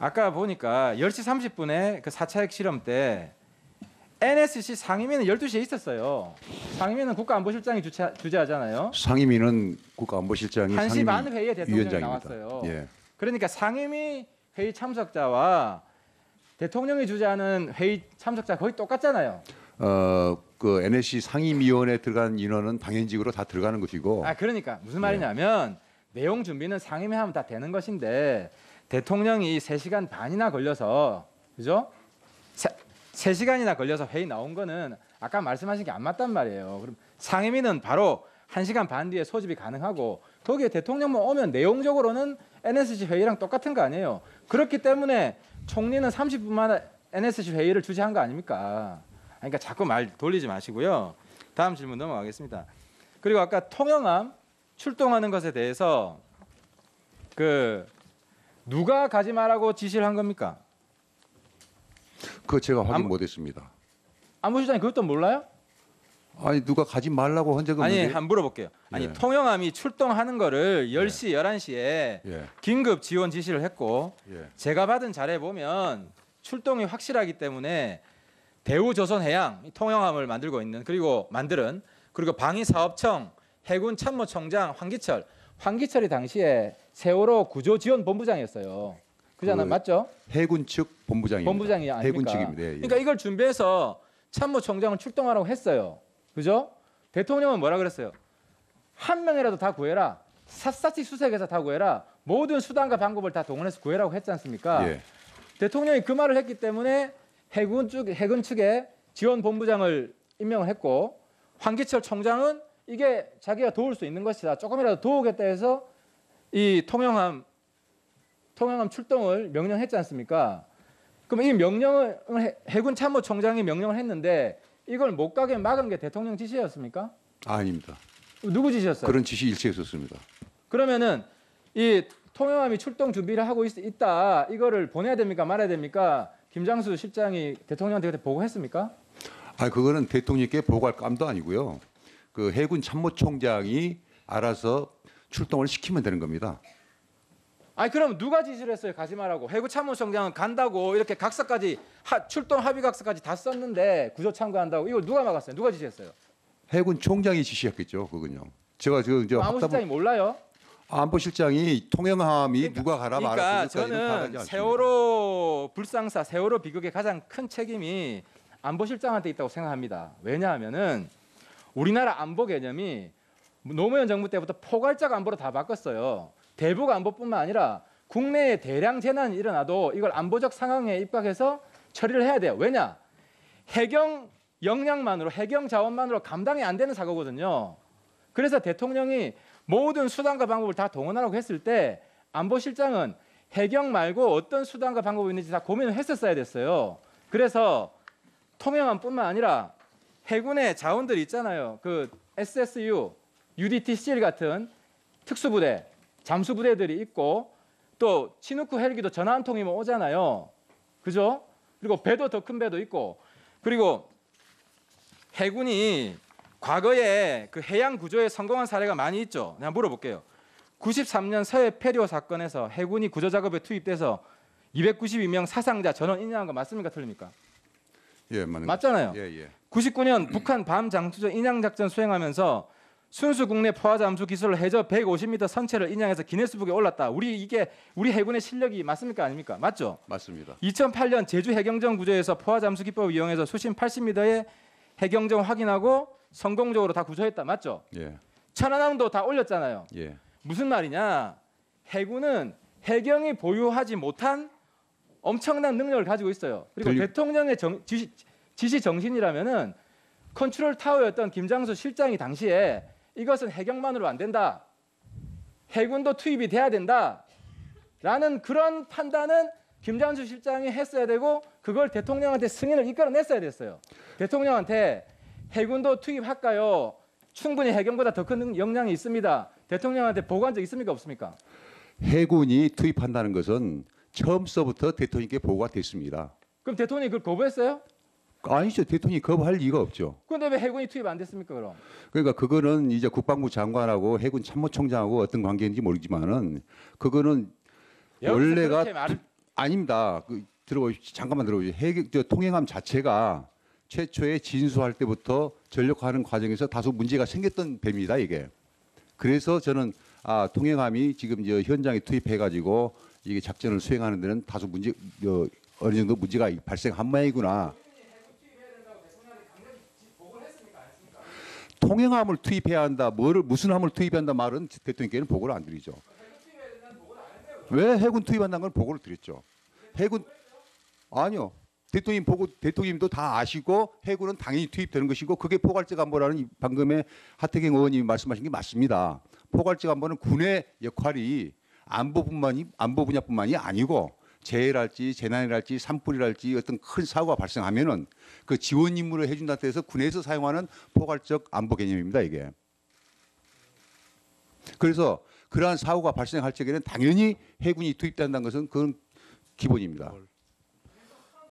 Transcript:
아까 보니까 10시 30분에 그 4차 핵실험 때 NSC 상임위는 12시에 있었어요. 상임위는 국가안보실장이 주재하잖아요. 상임위는 국가안보실장이 1시 반 회의에 대통령이 위원장입니다. 나왔어요. 예. 그러니까 상임위 회의 참석자와 대통령이 주재하는 회의 참석자 거의 똑같잖아요. 그 NSC 상임위원회에 들어간 인원은 당연직으로 다 들어가는 것이고. 그러니까 무슨 말이냐면 내용 준비는 상임위 하면 다 되는 것인데 대통령이 3시간 반이나 걸려서 그죠? 3시간이나 걸려서 회의 나온 거는 아까 말씀하신 게 안 맞단 말이에요. 그럼 상임위는 바로 1시간 반 뒤에 소집이 가능하고 거기에 대통령만 오면 내용적으로는 NSC 회의랑 똑같은 거 아니에요. 그렇기 때문에 총리는 30분마다 NSC 회의를 주재한 거 아닙니까? 그러니까 자꾸 말 돌리지 마시고요. 다음 질문 넘어가겠습니다. 그리고 아까 통영함 출동하는 것에 대해서 그 누가 가지 말라고 지시를 한 겁니까? 그거 제가 확인 못했습니다. 안보실장이 그것도 몰라요? 아니 누가 가지 말라고 한 적은 아니 없는데. 한번 물어볼게요. 아니 예. 통영함이 출동하는 거를 10시, 11시에 예. 긴급 지원 지시를 했고 예. 제가 받은 자료에 보면 출동이 확실하기 때문에 대우조선해양 통영함을 만들고 있는 그리고 방위사업청 해군참모총장 황기철이 당시에 세월호 구조지원본부장이었어요. 그잖아, 맞죠? 해군 측 본부장입니다. 본부장이 아닙니까? 해군 측입니다. 예, 예. 그러니까 이걸 준비해서 참모총장을 출동하라고 했어요. 그죠? 대통령은 뭐라 그랬어요? 한 명이라도 다 구해라. 샅샅이 수색해서 다 구해라. 모든 수단과 방법을 다 동원해서 구해라고 했지 않습니까? 예. 대통령이 그 말을 했기 때문에 해군 측에 지원본부장을 임명을 했고 황기철 총장은 이게 자기가 도울 수 있는 것이다. 조금이라도 도우겠다 해서 이 통영함 출동을 명령했지 않습니까? 그럼 이 명령을 해군 참모총장이 명령을 했는데 이걸 못 가게 막은 게 대통령 지시였습니까? 아닙니다. 누구 지시였어요? 그런 지시 일체에 있었습니다. 그러면은 이 통영함이 출동 준비를 하고 있다. 이거를 보내야 됩니까? 말아야 됩니까? 김장수 실장이 대통령한테 그때 보고했습니까? 그거는 대통령께 보고할 감도 아니고요. 그 해군 참모총장이 알아서 출동을 시키면 되는 겁니다. 그럼 누가 지시를 했어요? 가지 말라고. 해군 참모총장은 간다고 이렇게 각서까지 출동 합의 각서까지 다 썼는데 구조 참가한다고 이걸 누가 막았어요? 누가 지시했어요? 해군 총장이 지시했겠죠, 그건요. 제가 지금 안보실장이 몰라요? 안보실장이 통영함이 누가 가라 그러니까 말았을까지는 저는 세월호 불상사, 세월호 비극의 가장 큰 책임이 안보실장한테 있다고 생각합니다. 왜냐하면은 우리나라 안보 개념이 노무현 정부 때부터 포괄적 안보로 다 바꿨어요. 대북 안보뿐만 아니라 국내에 대량 재난이 일어나도 이걸 안보적 상황에 입각해서 처리를 해야 돼요. 왜냐? 해경 역량만으로, 해경 자원만으로 감당이 안 되는 사고거든요. 그래서 대통령이 모든 수단과 방법을 다 동원하라고 했을 때 안보실장은 해경 말고 어떤 수단과 방법이 있는지 다 고민을 했었어야 됐어요. 그래서 통영함뿐만 아니라 해군의 자원들이 있잖아요. 그 SSU, UDTCL 같은 특수부대, 잠수부대들이 있고 또 치누크 헬기도 전화 한 통이면 오잖아요. 그죠? 그리고 배도 더 큰 배도 있고 그리고 해군이 과거에 그 해양 구조에 성공한 사례가 많이 있죠. 내가 물어볼게요. 93년 서해 페리오 사건에서 해군이 구조 작업에 투입돼서 292명 사상자 전원 인양한 거 맞습니까? 틀립니까? 예, 맞잖아요. 예. 99년 북한 밤 장수전 인양 작전 수행하면서 순수 국내 포화 잠수 기술로 해저 150m 선체를 인양해서 기네스북에 올랐다. 우리 해군의 실력이 맞습니까? 아닙니까? 맞죠? 맞습니다. 2008년 제주 해경정 구조에서 포화 잠수 기법을 이용해서 수심 80m의 해경정 확인하고 성공적으로 다 구조했다. 맞죠? 예. 천안함도 다 올렸잖아요. 예. 무슨 말이냐? 해군은 해경이 보유하지 못한 엄청난 능력을 가지고 있어요. 그리고 대통령의 지시 정신이라면은 컨트롤 타워였던 김장수 실장이 당시에 이것은 해경만으로 안 된다. 해군도 투입이 돼야 된다. 라는 그런 판단은 김장수 실장이 했어야 되고 그걸 대통령한테 승인을 이끌어냈어야 됐어요. 대통령한테 해군도 투입할까요? 충분히 해경보다 더 큰 역량이 있습니다. 대통령한테 보고한 적 있습니까? 없습니까? 해군이 투입한다는 것은 처음서부터 대통령께 보고가 됐습니다. 그럼 대통령이 그걸 거부했어요? 아니죠. 대통령이 거부할 리가 없죠. 그런데 왜 해군이 투입 안 됐습니까? 그럼? 그러니까 그거는 이제 국방부 장관하고 해군 참모총장하고 어떤 관계인지 모르지만은 그거는 원래가 아닙니다. 잠깐만 들어보시죠. 통행함 자체가 최초에 진수할 때부터 전력화하는 과정에서 다소 문제가 생겼던 배입니다. 이게. 그래서 저는 통행함이 지금 현장에 투입해가지고 이게 작전을 수행하는 데는 다소 어느 정도 문제가 발생한 모양이구나. 통행함을 투입해야 한다. 무슨 함을 투입해야 한다 말은 대통령께는 보고를 안 드리죠. 왜 해군 투입한다는 걸 보고를 드렸죠. 해군 아니요. 대통령님도 다 아시고 해군은 당연히 투입되는 것이고 그게 포괄적 안보라는 방금의 하태경 의원님이 말씀하신 게 맞습니다. 포괄적 안보는 군의 역할이 안보 분야뿐만이 아니고 재해랄지 재난이랄지 산불이랄지 어떤 큰 사고가 발생하면은 그 지원 임무를 해준다는 데서 군에서 사용하는 포괄적 안보 개념입니다. 이게. 그래서 그러한 사고가 발생할 적에는 당연히 해군이 투입된다는 것은 그건 기본입니다.